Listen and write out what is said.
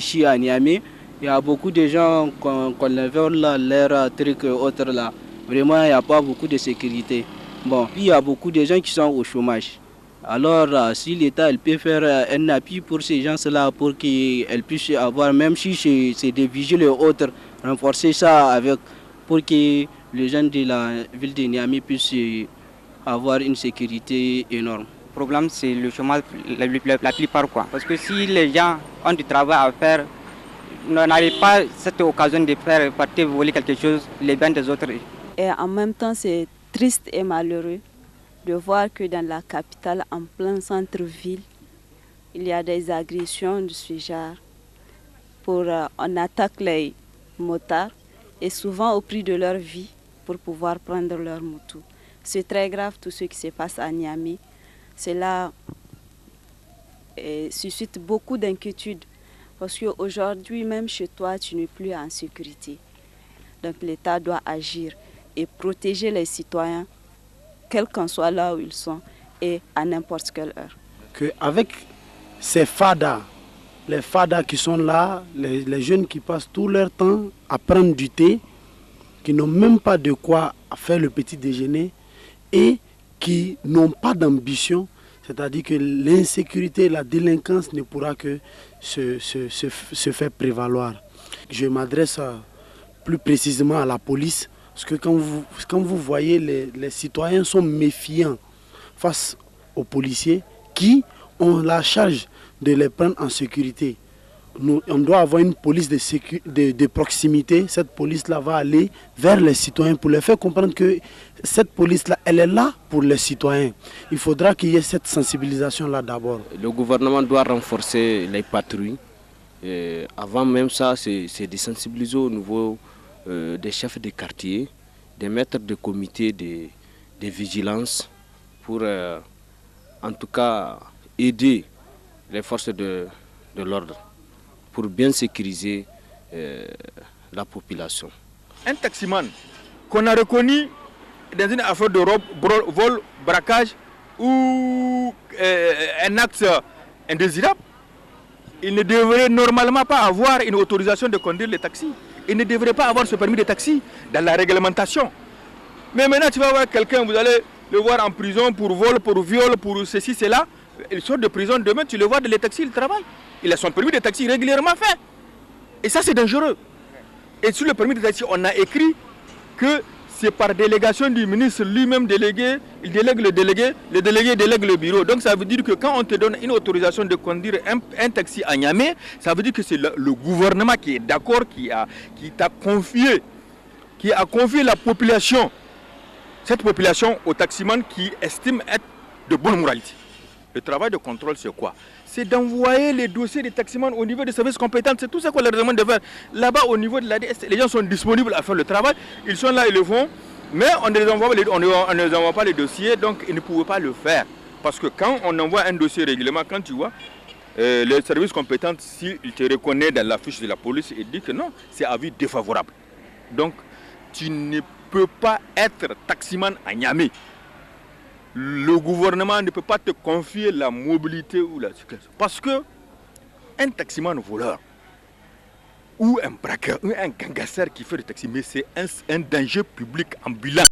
ici à Niamey, il y a beaucoup de gens qu'on les vole leurs trucs autres là. Vraiment, il n'y a pas beaucoup de sécurité. Bon, puis il y a beaucoup de gens qui sont au chômage. Alors, si l'État peut faire un appui pour ces gens-là, pour qu'ils puissent avoir, même si c'est des vigiles et autres, renforcer ça avec, pour que les gens de la ville de Niamey puissent avoir une sécurité énorme. Le problème, c'est le chômage la plupart, quoi. Parce que si les gens ont du travail à faire, n'arrivent pas cette occasion de faire partir voler quelque chose, les biens des autres. Et en même temps, c'est triste et malheureux de voir que dans la capitale, en plein centre-ville, il y a des agressions de ce genre. On attaque les motards et souvent au prix de leur vie pour pouvoir prendre leur moto. C'est très grave tout ce qui se passe à Niamey. Cela suscite beaucoup d'inquiétudes parce qu'aujourd'hui, même chez toi, tu n'es plus en sécurité. Donc l'État doit agir et protéger les citoyens, quel qu'en soit là où ils sont et à n'importe quelle heure. Avec ces fadas, les fadas qui sont là, les jeunes qui passent tout leur temps à prendre du thé, qui n'ont même pas de quoi faire le petit déjeuner et qui n'ont pas d'ambition, c'est-à-dire que l'insécurité, la délinquance ne pourra que se faire prévaloir. Je m'adresse plus précisément à la police, parce que quand vous voyez, les citoyens sont méfiants face aux policiers qui ont la charge de les prendre en sécurité. On doit avoir une police de proximité. Cette police-là va aller vers les citoyens pour les faire comprendre que cette police-là, elle est là pour les citoyens. Il faudra qu'il y ait cette sensibilisation-là d'abord. Le gouvernement doit renforcer les patrouilles. Et avant même ça, c'est de sensibiliser au niveau des chefs de quartier, des maîtres de comité de vigilance pour en tout cas aider les forces de l'ordre pour bien sécuriser la population. Un taximan qu'on a reconnu dans une affaire de vol, braquage ou un acte indésirable, il ne devrait normalement pas avoir une autorisation de conduire les taxis. Il ne devrait pas avoir ce permis de taxi dans la réglementation. Mais maintenant, tu vas voir quelqu'un, vous allez le voir en prison pour vol, pour viol, pour ceci, cela. Il sort de prison, demain, tu le vois dans les taxis, il travaille. Il a son permis de taxi régulièrement fait. Et ça, c'est dangereux. Et sur le permis de taxi, on a écrit que c'est par délégation du ministre lui-même délégué, il délègue le délégué délègue le bureau. Donc ça veut dire que quand on te donne une autorisation de conduire un taxi à Niamey, ça veut dire que c'est le gouvernement qui est d'accord, qui a confié la population, cette population au taximan qui estime être de bonne moralité. Le travail de contrôle, c'est quoi? C'est d'envoyer les dossiers des taximans au niveau des services compétents. C'est tout ça qu'on leur demande de faire. Là-bas, au niveau de l'ADS, les gens sont disponibles à faire le travail. Ils sont là, ils le font. Mais on ne les envoie pas les dossiers, donc ils ne pouvaient pas le faire. Parce que quand on envoie un dossier régulièrement, quand tu vois, les services compétents, s'ils te reconnaissent dans la fiche de la police, ils disent que non, c'est avis défavorable. Donc, tu ne peux pas être taximan à Niamey. Le gouvernement ne peut pas te confier la mobilité ou la sécurité. Parce que un taximan voleur ou un braqueur ou un gangster qui fait le taxi, mais c'est un danger public ambulant.